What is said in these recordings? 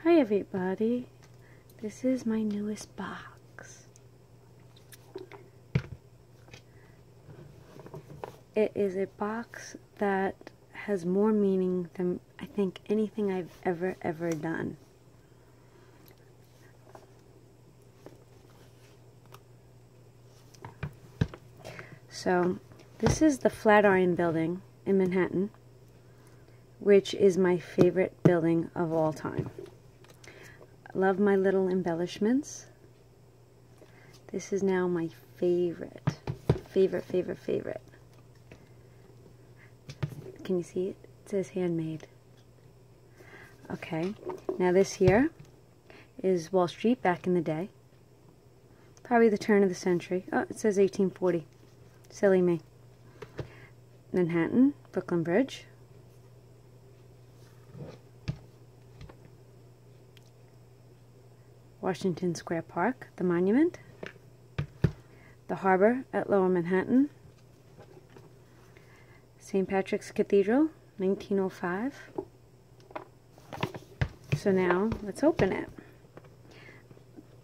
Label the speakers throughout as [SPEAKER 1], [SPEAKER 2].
[SPEAKER 1] Hi everybody, this is my newest box. It is a box that has more meaning than I think anything I've ever done. So this is the Flatiron Building in Manhattan, which is my favorite building of all time. I love my little embellishments. This is now my favorite. Can you see it? It says handmade. Okay, now this here is Wall Street back in the day. Probably the turn of the century. Oh, it says 1840. Silly me. Manhattan, Brooklyn Bridge. Washington Square Park, the monument. The harbor at Lower Manhattan. St. Patrick's Cathedral, 1905. So now, let's open it.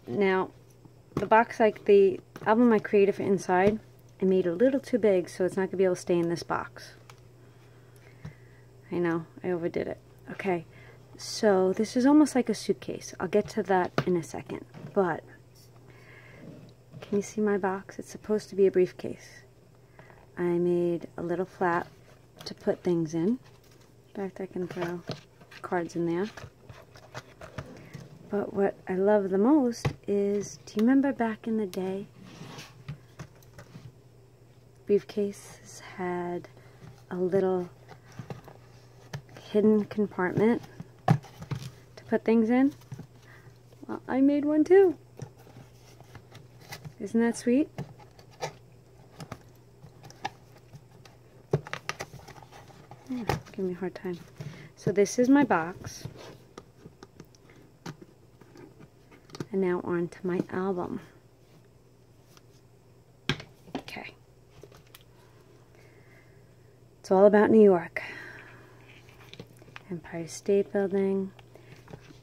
[SPEAKER 1] Now, the box, like the album I created for inside, I made a little too big, so it's not going to be able to stay in this box. I know, I overdid it. Okay, so this is almost like a suitcase. I'll get to that in a second, but can you see my box? It's supposed to be a briefcase. I made a little flap to put things in. In fact, I can throw cards in there. But what I love the most is, do you remember back in the day, briefcases had a little hidden compartment to put things in? Well, I made one too. Isn't that sweet? Yeah, give me a hard time. So this is my box. And now on to my album. Okay. It's all about New York. Empire State Building.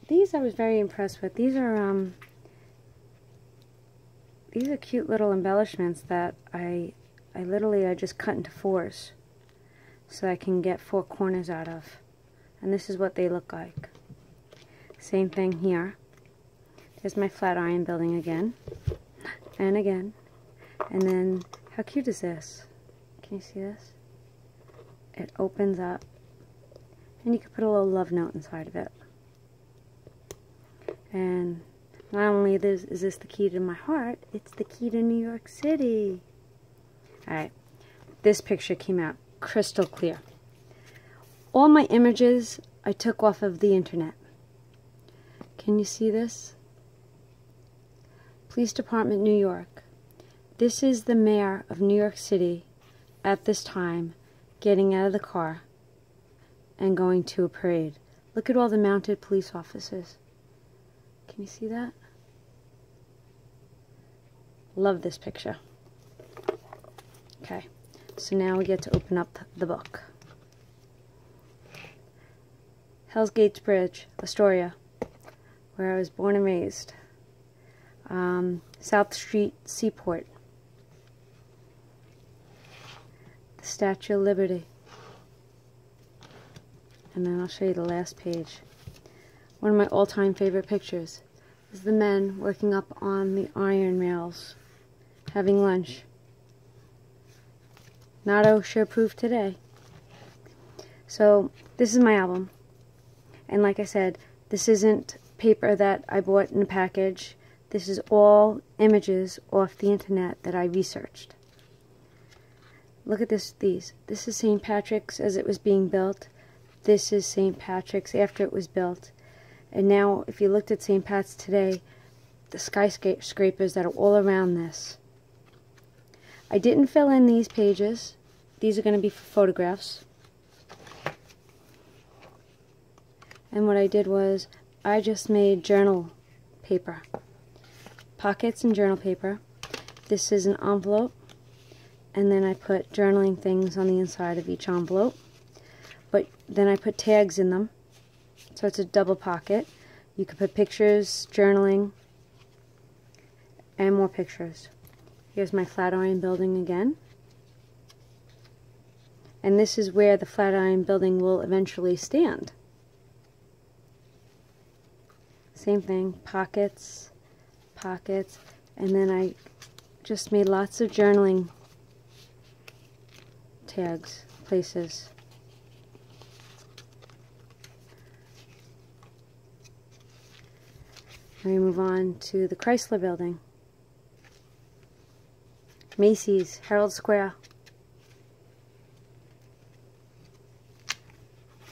[SPEAKER 1] These I was very impressed with. These are cute little embellishments that I just cut into fours so I can get four corners out of. And this is what they look like. Same thing here. There's my Flatiron Building again. And again. And then, how cute is this? Can you see this? It opens up. And you can put a little love note inside of it. And not only is this the key to my heart, it's the key to New York City. Alright, this picture came out crystal clear. All my images I took off of the internet. Can you see this? Police Department, New York. This is the mayor of New York City at this time getting out of the car and going to a parade. Look at all the mounted police officers. Can you see that? Love this picture. Okay, so now we get to open up the book. Hell's Gates Bridge, Astoria, where I was born and raised. South Street Seaport. The Statue of Liberty. And then I'll show you the last page. One of my all-time favorite pictures is the men working up on the iron rails, having lunch. Not OSHA approved today. So, this is my album. And like I said, this isn't paper that I bought in a package. This is all images off the internet that I researched. Look at these. This is St. Patrick's as it was being built. This is St. Patrick's after it was built. And now, if you looked at St. Pat's today, the skyscrapers that are all around this. I didn't fill in these pages. These are going to be for photographs. And what I did was, I just made journal paper. Pockets and journal paper. This is an envelope. And then I put journaling things on the inside of each envelope. But then I put tags in them. So it's a double pocket. You could put pictures, journaling, and more pictures. Here's my Flatiron Building again. And this is where the Flatiron Building will eventually stand. Same thing, pockets, pockets, and then I just made lots of journaling tags, places. We move on to the Chrysler Building. Macy's, Herald Square.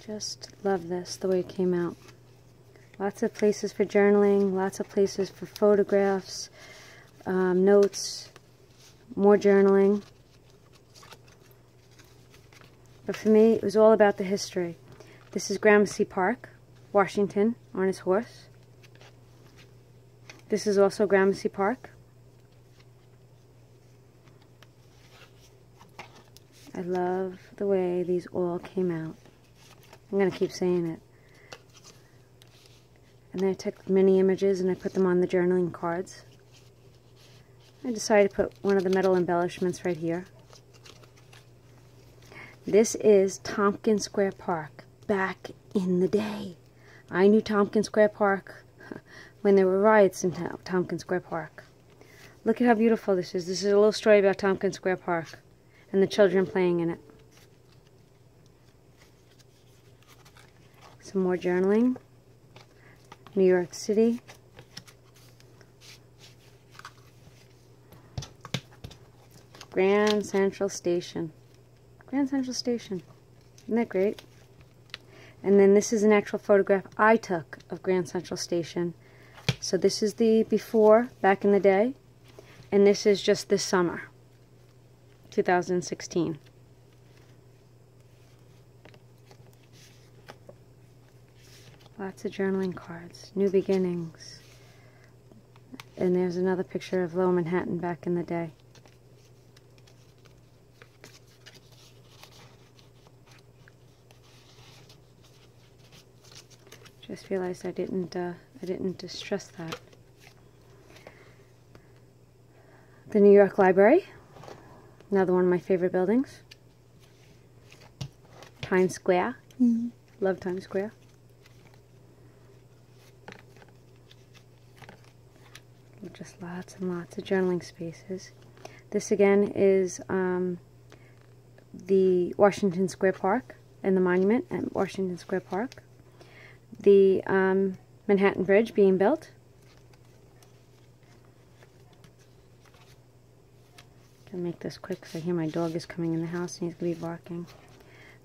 [SPEAKER 1] Just love this, the way it came out. Lots of places for journaling, lots of places for photographs, notes, more journaling. But for me, it was all about the history. This is Gramercy Park, Washington, on his horse. This is also Gramercy Park. I love the way these all came out. I'm going to keep saying it. And then I took many images and I put them on the journaling cards. I decided to put one of the metal embellishments right here. This is Tompkins Square Park back in the day. I knew Tompkins Square Park when there were riots in Tompkins Square Park. Look at how beautiful this is. This is a little story about Tompkins Square Park and the children playing in it. Some more journaling. New York City. Grand Central Station. Grand Central Station. Isn't that great? And then this is an actual photograph I took of Grand Central Station. So this is the before, back in the day. And this is just this summer, 2016. Lots of journaling cards. New beginnings. And there's another picture of Lower Manhattan back in the day. Just realized I didn't distress that. The New York Library, another one of my favorite buildings. Times Square, love Times Square. Just lots and lots of journaling spaces. This again is the Washington Square Park and the monument at Washington Square Park. The Manhattan Bridge being built. I'm going to make this quick because I hear my dog is coming in the house and he's going to be barking.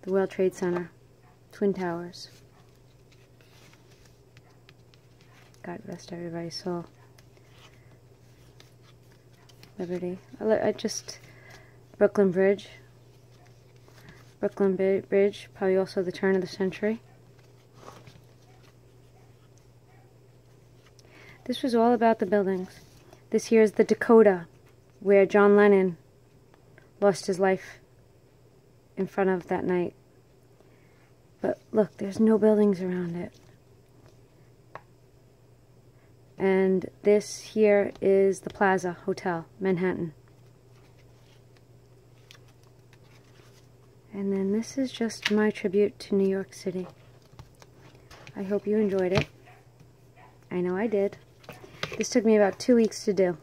[SPEAKER 1] The World Trade Center. Twin Towers. God rest everybody's soul. Liberty. Brooklyn Bridge. Brooklyn Bridge, probably also the turn of the century. This was all about the buildings. This here is the Dakota, where John Lennon lost his life in front of that night. But look, there's no buildings around it. And this here is the Plaza Hotel, Manhattan. And then this is just my tribute to New York City. I hope you enjoyed it. I know I did. This took me about 2 weeks to do.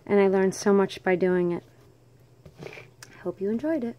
[SPEAKER 1] And I learned so much by doing it. I hope you enjoyed it.